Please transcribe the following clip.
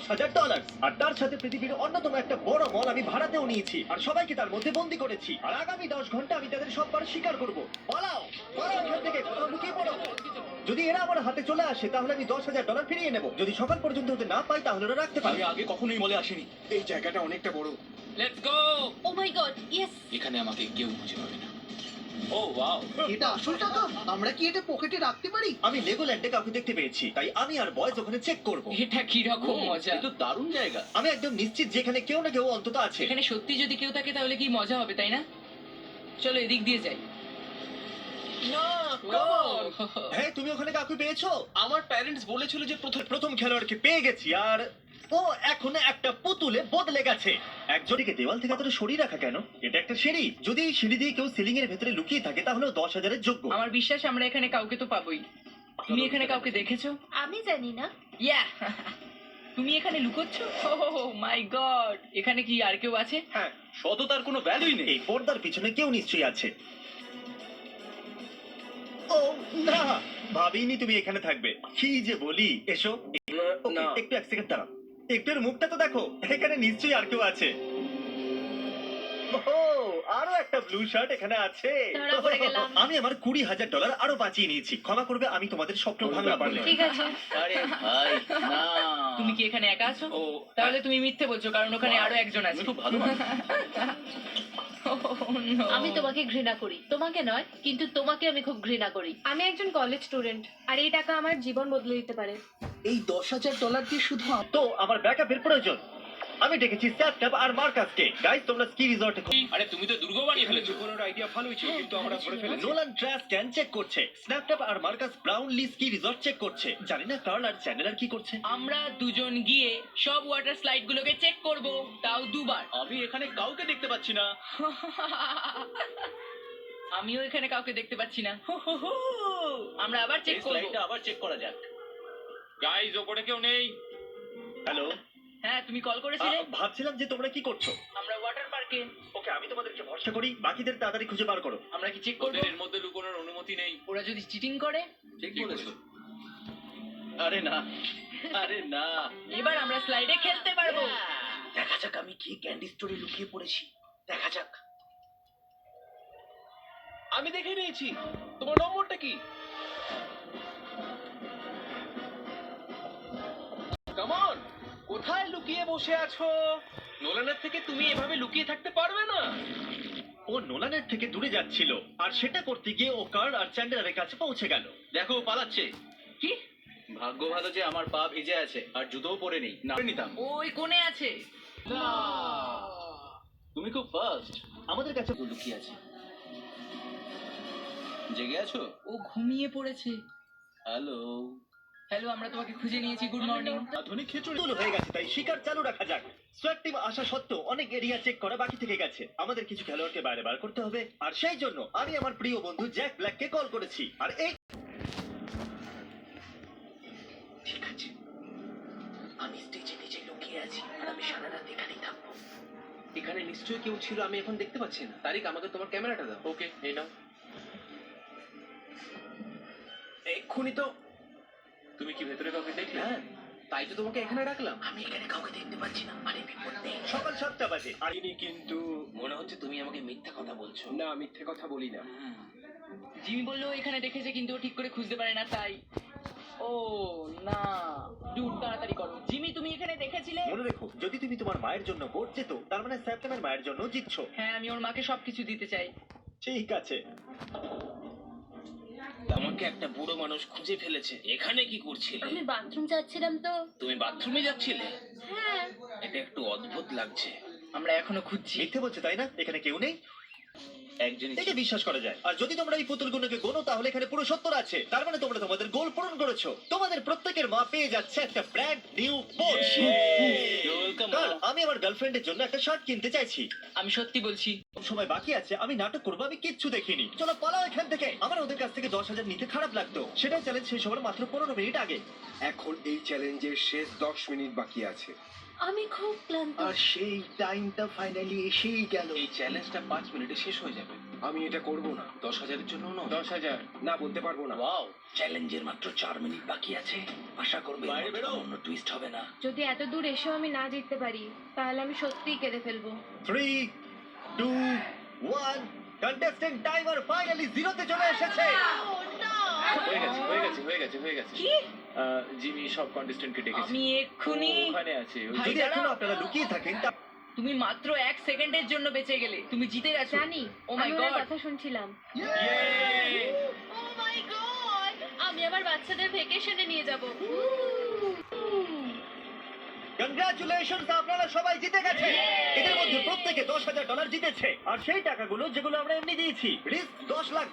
$10,000 আর তার সাথে পৃথিবীর অন্যতম একটা বড় মল আমি ভাড়াতেও নিয়েছি আর সবাইকে তার মধ্যে বন্দি করেছি আর আগামী 10 ঘন্টা আমি তাদের সববার শিকার করব। পালাও পালাও এখান থেকে, কোথাও লুকিয়ে পড়ো। যদি এরা আমার হাতে চলে আসে তাহলে আমি $10,000 ফিরিয়ে নেব। যদি সকাল পর্যন্ত ওদের না পাই তাহলে ওরা রাখতে আমি পারবে। আগে কখনোই মলে আসিনি। এই জায়গাটা অনেকটা বড়। Let's go. Oh my god, yes. এখানে আমাকে কেউ খুঁজে পাবে না। Oh wow. এটা আসল টাকা? আমরা কি এটা পকেটে রাখতে পারি? আমি লেগোল্যান্ডে কাউকে দেখতে পেয়েছি তাই আমি আর বয়েজ ওখানে চেক করব। এটা কি রকম মজা। এটা দারুণ জায়গা। আমি একদম নিশ্চিত যেখানে কেউ না কেউ অন্তত আছে। এখানে সত্যি যদি কেউ থাকে তাহলে কি মজা হবে, তাই না? চলো এদিক দিয়ে যাই। না, হ্যাঁ, তুমি ওখানে কাউকে পেয়েছো? আমার প্যারেন্টস বলেছিল যে প্রথম খেলোয়াড়কে পেয়ে গেছি আর ও এখন একটা পুতুলে বদলে গেছে। একজনকে দেওয়াল থেকে এতটা সরিয়ে রাখা কেন? এটা একটা সিঁড়ি। যদি এই সিঁড়ি দিয়ে কেউ সিলিং এর ভেতরে লুকিয়ে থাকে তাহলে 10,000-এর যোগ্য। আমার বিশ্বাস আমরা এখানে কাউকে তো পাবোই। তুমি এখানে কাউকে দেখেছো? আমি জানি না। ইয়া তুমি এখানে লুকোচ্ছ? ও মাই গড, এখানে কি আর কেউ আছে? হ্যাঁ, সততার কোনো ভ্যালুই নেই। এই পর্দার পিছনে কেউ নিশ্চয়ই আছে। ও না, ভাবিনি তুমি এখানে থাকবে। কি যে বলি, এসো। না। একটু এক সেকেন্ড দাঁড়াও, একটু এর মুখটা তো দেখো। এখানে নিশ্চয়ই আর কেউ আছে। ওহো, আরো একটা ব্লু শার্ট এখানে আছে। ধরা পড়ে গেলাম। আমি আমার $20,000 আরো বাঁচিয়ে নিয়েছি। ক্ষমা করবে, আমি তোমাদের স্বপ্ন ভাঙা পারলে। ঠিক আছে। আরে ভাই, না। তুমি কি এখানে একা আছো? ও, তাহলে তুমি মিথ্যে বলছো, কারণ ওখানে আরো একজন আছে। তুমি খুব ভালো মানুষ। Oh, no. আমি তোমাকে ঘৃণা করি, তোমাকে নয়, কিন্তু তোমাকে আমি খুব ঘৃণা করি। আমি একজন কলেজ স্টুডেন্ট আর এই টাকা আমার জীবন বদলে দিতে পারে। এই $10,000 দিয়ে শুধু তো আমার ব্যাকআপের প্রয়োজন। আমি ডেকেছি স্যাপট্যাপ আর মার্কাসকে। গাইস, তোমরা স্কি রিসর্টে আরে তুমি তো দুর্গ বানিয়ে ফেলেছো। কোনো আইডিয়া ভালোই ছিল, কিন্তু আমরা ধরে ফেলেছি। নোলান ট্র্যাশ ক্যান চেক করছে, স্ন্যাপট্যাপ আর Marcus Brownlee ski resort check করছে। জানি না কার্ল আর চ্যান্ডেলার কি করছে। আমরা দুজন গিয়ে সব ওয়াটার স্লাইড গুলোকে চেক করব, তাও দুবার। আমি এখানে কাউকে দেখতে পাচ্ছি না। আমিও এখানে কাউকে দেখতে পাচ্ছি না। আমরা আবার চেক এই করব। স্লাইডটা আবার চেক করা যাক। গাইস, ওপরে কেউ নেই? হ্যালো, হ্যাঁ, তুমি কল করেছিলে? ভাবছিলাম যে তোমরা কি করছো। আমরা ওয়াটার পার্কে। ওকে, আমি তোমাদেরকে ভরসা করি, বাকিদের তাড়াতাড়ি খুঁজে বার করো। আমরা কি চেক করব? এর মধ্যে লুকোনোর অনুমতি নেই। ওরা যদি চিটিং করে? ঠিক বলেছো। আরে না, আরে না। এবার আমরা স্লাইডে খেলতে পারবো। দেখা যাক আমি কি ক্যান্ডি স্টোরে লুকিয়ে পড়েছি। দেখা যাক। আমি দেখে নিয়েছি। তোমার নম্বরটা কি? কাম অন, কোথায় লুকিয়ে বসে আছো? নোলানের থেকে তুমি এভাবে লুকিয়ে থাকতে পারবে না। ও নোলানের থেকে দূরে যাচ্ছিল আর সেটা করতে গিয়ে ও কার্ল আর চ্যান্ডেলারের কাছে পৌঁছে গেল। দেখো, ও পালাচ্ছে। কি? ভাগ্য ভালো যে আমার পা ভিজে আছে আর জুতোও পরে নেই, না পরে নিতাম। ওই কোণে আছে। তুমি খুব ফাস্ট। আমাদের কাছে লুকিয়ে আছে। জেগে আছো? ও ঘুমিয়ে পড়েছে। হ্যালো। হ্যালো, আমরা তোমাকে খুঁজে নিয়েছি। Good morning. আধুনিক খিচুড়ি। তুলো হয়ে গেছে, তাই শিকার চালু রাখা যাক। সোয়াট টিম আসা সত্ত্বেও অনেক এরিয়া চেক করা বাকি থেকে গেছে। আমাদের কিছু খেলোয়াড়কে বাইরে বার করতে হবে, আর সেই জন্য আমি আমার প্রিয় বন্ধু জ্যাক ব্ল্যাককে কল করেছি। আর এই ঠিক আছে, আমি স্টেজে নিচে লুকিয়ে আছি আর আমি সারা রাত এখানেই থাকবো। এখানে নিশ্চয়ই কেউ ছিল, আমি এখন দেখতে পাচ্ছি না। তারিক, আমাকে তোমার ক্যামেরাটা দাও। ওকে, এই নাও। এক্ষুনি তো। তুমি কি ভেতরে কাউকে দেখলে? হ্যাঁ, তাই তো তোমাকে এখানে রাখলাম। আমি এখানে কাউকে দেখতে পাচ্ছি না, মানে বিপদ নেই। সকাল 7টা বাজে আর কিন্তু মনে হচ্ছে তুমি আমাকে মিথ্যা কথা বলছো। না, মিথ্যে কথা বলি না। জিমি বললো এখানে দেখেছে, কিন্তু ও ঠিক করে খুঁজতে পারে না, তাই। ও না, ডুড তাড়াতাড়ি করো। জিমি, তুমি এখানে দেখেছিলে? মনে রেখো, যদি তুমি তোমার মায়ের জন্য ভোট যেত তার মানে স্যাপটেমের মায়ের জন্য জিতছো। হ্যাঁ, আমি ওর মাকে সবকিছু দিতে চাই। ঠিক আছে। আমাকে একটা বুড়ো মানুষ খুঁজে ফেলেছে। এখানে কি করছিলে? আমি বাথরুম যাচ্ছিলাম তো। তুমি বাথরুমে যাচ্ছিলে? হ্যাঁ। এটা একটু অদ্ভুত লাগছে। আমরা এখনো খুঁজছি। মিথ্যে বলছে তাই না? এখানে কেউ নেই, একজন একে বিশ্বাস করা যায়। আর যদি তোমরা এই পুতুলগুলোকে গোনো তাহলে এখানে পুরো 70 আছে। তার মানে তোমরা তোমাদের গোল পূরণ করেছো। তোমাদের প্রত্যেকের মা পেয়ে যাচ্ছে একটা ব্র্যান্ড নিউ পোর্শ। কারণ আমি আমার গার্লফ্রেন্ডের জন্য একটা শার্ট কিনতে চাইছি। আমি সত্যি বলছি। সময় বাকি আছে, আমি নাটক করবো আমি কিচ্ছু দেখিনি। চলো পালাও এখান থেকে। আমার ওদের কাছ থেকে 10,000 নিতে খারাপ লাগতো। সেটাই চ্যালেঞ্জ শেষ হওয়ার মাত্র 15 মিনিট আগে। এখন এই চ্যালেঞ্জের শেষ 10 মিনিট বাকি আছে। আমি খুব ক্লান্ত। আর সেই টাইমটা ফাইনালি এসেই গেল। এই চ্যালেঞ্জটা 5 মিনিটে শেষ হয়ে যাবে। আমি এটা করব না। 10,000-এর জন্য নয়। 10,000। না, বলতে পারবো না। ওয়াও। চ্যালেঞ্জের মাত্র 4 মিনিট বাকি আছে। আশা করবে এর বাইরে মধ্যে বেরো। অন্য টুইস্ট হবে না। যদি এত দূর এসেও আমি না জিততে পারি তাহলে আমি সত্যিই কেঁদে ফেলবো। 3, 2, 1 কন্টেস্টেন্ট টাইমার ফাইনালি 0 তে চলে এসেছে। হয়ে গেছে। কি জিমি সব কন্টেস্টেন্টকে ডেকেছে। আমি এক্ষুনি ওখানে আছে। ভাই, যদি এখনো দাঁড়াও। আপনারা লুকিয়ে থাকেন তা তুমি মাত্র 1 সেকেন্ডের জন্য বেঁচে গেলে, তুমি জিতে গেছো। জানি ও মাই আমি ওনার গড। কথা শুনছিলাম। ও মাই গড, আমি আমার বাচ্চাদের ভেকেশনে নিয়ে যাব। কংগ্রাচুলেশনস, আপনারা সবাই জিতে গেছে। এদের মধ্যে প্রত্যেকে $10,000 জিতেছে, আর সেই টাকাগুলো যেগুলো আমরা এমনি দিয়েছি, রিস্ক $10 লাখ